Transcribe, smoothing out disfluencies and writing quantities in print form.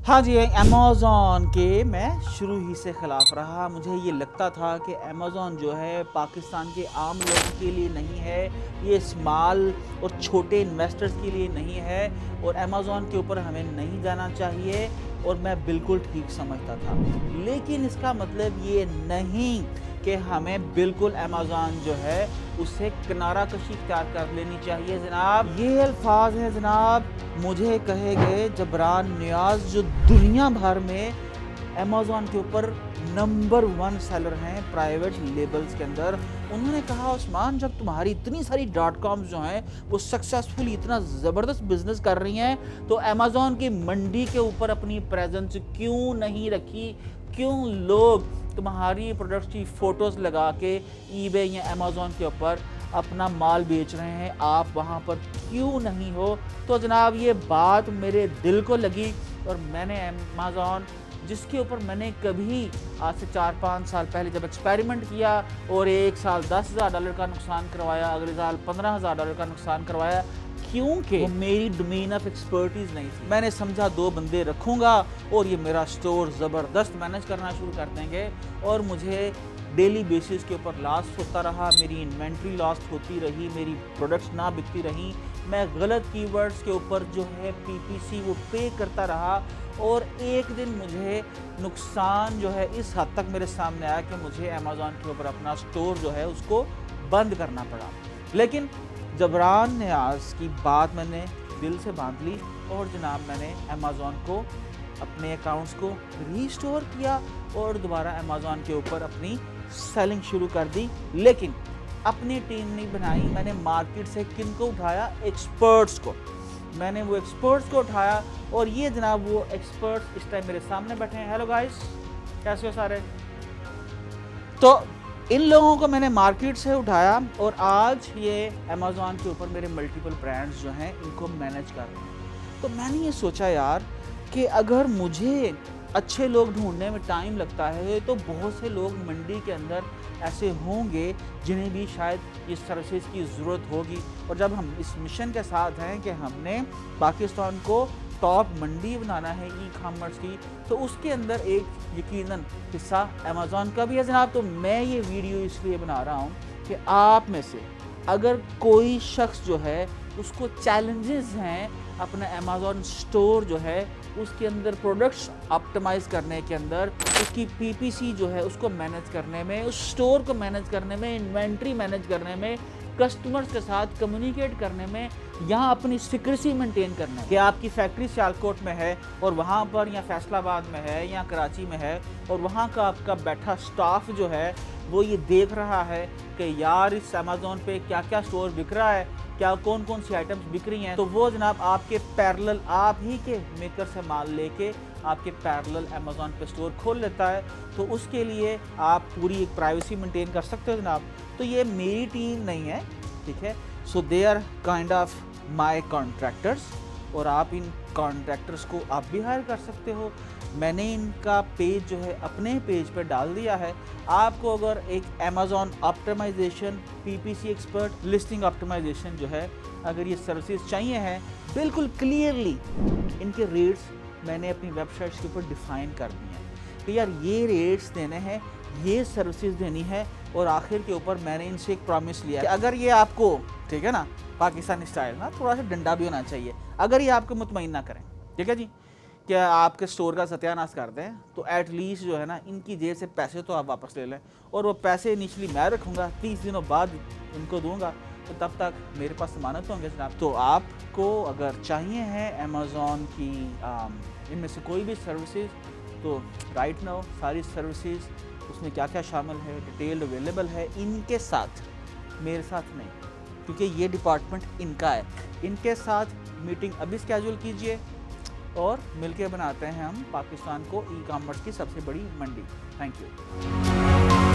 हाँ जी, अमेज़न के मैं शुरू ही से ख़िलाफ़ रहा। मुझे ये लगता था कि अमेज़न जो है पाकिस्तान के आम लोगों के लिए नहीं है, ये स्मॉल और छोटे इन्वेस्टर्स के लिए नहीं है और अमेज़न के ऊपर हमें नहीं जाना चाहिए और मैं बिल्कुल ठीक समझता था। लेकिन इसका मतलब ये नहीं कि हमें बिल्कुल अमेज़न जो है उससे किनारा कशी इख्तियार कर लेनी चाहिए जनाब। ये अल्फाज हैं जनाब, मुझे कहे गए जबरान नियाज़ जो दुनिया भर में अमेज़न के ऊपर नंबर 1 सेलर हैं प्राइवेट लेबल्स के अंदर। उन्होंने कहा उस्मान, जब तुम्हारी इतनी सारी .कॉम्स जो हैं वो सक्सेसफुली इतना ज़बरदस्त बिजनेस कर रही हैं तो अमेज़न की मंडी के ऊपर अपनी प्रेजेंस क्यों नहीं रखी? क्यों लोग तुम्हारी प्रोडक्ट्स की फ़ोटोज़ लगा के ईबे या अमेज़न के ऊपर अपना माल बेच रहे हैं, आप वहाँ पर क्यों नहीं हो? तो जनाब ये बात मेरे दिल को लगी और मैंने अमेज़न, जिसके ऊपर मैंने कभी आज से 4-5 साल पहले जब एक्सपेरिमेंट किया और एक साल $10,000 का नुकसान करवाया, अगले साल $15,000 का नुकसान करवाया, क्योंकि वो मेरी डोमेन ऑफ एक्सपर्टीज़ नहीं थी। मैंने समझा 2 बंदे रखूँगा और ये मेरा स्टोर ज़बरदस्त मैनेज करना शुरू कर देंगे और मुझे डेली बेसिस के ऊपर लॉस होता रहा, मेरी इन्वेंट्री लॉस होती रही, मेरी प्रोडक्ट्स ना बिकती रहीं, मैं गलत कीवर्ड्स के ऊपर जो है PPC वो पे करता रहा और एक दिन मुझे नुकसान जो है इस हद तक मेरे सामने आया कि मुझे अमेज़न के ऊपर अपना स्टोर जो है उसको बंद करना पड़ा। लेकिन जबरान नियाज़ की बात मैंने दिल से बांध ली और जनाब मैंने अमेज़न को अपने अकाउंट्स को रीस्टोर किया और दोबारा अमेज़न के ऊपर अपनी सेलिंग शुरू कर दी। लेकिन अपनी टीम नहीं बनाई, मैंने मार्केट से किन को उठाया? एक्सपर्ट्स को। मैंने वो एक्सपर्ट्स को उठाया और ये जनाब वो एक्सपर्ट्स इस टाइम मेरे सामने बैठे हैं। हेलो गाइस, कैसे हो सारे? तो इन लोगों को मैंने मार्केट से उठाया और आज ये अमेज़न के ऊपर मेरे मल्टीपल ब्रांड्स जो हैं इनको मैनेज कर रहे हैं। तो मैंने ये सोचा यार कि अगर मुझे अच्छे लोग ढूंढने में टाइम लगता है तो बहुत से लोग मंडी के अंदर ऐसे होंगे जिन्हें भी शायद इस सर्विसेज की ज़रूरत होगी। और जब हम इस मिशन के साथ हैं कि हमने पाकिस्तान को टॉप मंडी बनाना है ई-कॉमर्स की, तो उसके अंदर एक यकीनन हिस्सा अमेज़न का भी है जनाब। तो मैं ये वीडियो इसलिए बना रहा हूँ कि आप में से अगर कोई शख्स जो है उसको चैलेंजेस हैं अपना अमेज़न स्टोर जो है उसके अंदर प्रोडक्ट्स ऑप्टिमाइज़ करने के अंदर, उसकी PPC जो है उसको मैनेज करने में, उस स्टोर को मैनेज करने में, इन्वेंट्री मैनेज करने में, कस्टमर्स के साथ कम्युनिकेट करने में, यहाँ अपनी सिक्रेसी मेंटेन करना है कि आपकी फैक्ट्री सियालकोट में है और वहाँ पर या फैसलाबाद में है या कराची में है और वहाँ का आपका बैठा स्टाफ जो है वो ये देख रहा है कि यार इस अमेज़न पे क्या क्या स्टोर बिक रहा है, क्या कौन कौन सी आइटम्स बिक रही हैं। तो वो जनाब आपके पैरेलल आप ही के मेकर से माल लेके आपके पैरेलल अमेज़न पे स्टोर खोल लेता है। तो उसके लिए आप पूरी एक प्राइवेसी मेंटेन कर सकते हो जनाब। तो ये मेरी टीम नहीं है, ठीक है। So they are kind of my contractors और आप इन कॉन्ट्रैक्टर्स को आप भी हायर कर सकते हो। मैंने इनका पेज जो है अपने पेज पर डाल दिया है। आपको अगर एक Amazon optimization, PPC expert, listing optimization जो है, अगर ये सर्विसेज चाहिए हैं बिल्कुल क्लियरली, इनके रेट्स मैंने अपनी वेबसाइट्स के ऊपर डिफ़ाइन कर दिए हैं कि यार ये रेट्स देने हैं, ये सर्विसेज देनी है। और आखिर के ऊपर मैंने इनसे एक प्रॉमिस लिया कि अगर ये आपको, ठीक है ना, पाकिस्तानी स्टाइल ना थोड़ा सा डंडा भी होना चाहिए, अगर ये आपको मुतमईन ना करें, ठीक है जी, क्या आपके स्टोर का सत्यानाश कर दें, तो एटलीस्ट जो है ना इनकी जेब से पैसे तो आप वापस ले लें और वो पैसे इनिशली मैं रखूँगा, 30 दिनों बाद इनको दूँगा, तो तब तक मेरे पास ज़मानत होंगे जनाब। तो आपको अगर चाहिए हैं अमेज़न की इनमें से कोई भी सर्विसेज, तो राइट नाउ सारी सर्विसेज उसमें क्या क्या शामिल है डिटेल्ड अवेलेबल है इनके साथ, मेरे साथ नहीं, क्योंकि ये डिपार्टमेंट इनका है। इनके साथ मीटिंग अभी स्केड्यूल कीजिए और मिलके बनाते हैं हम पाकिस्तान को ई-कॉमर्स की सबसे बड़ी मंडी। Thank you.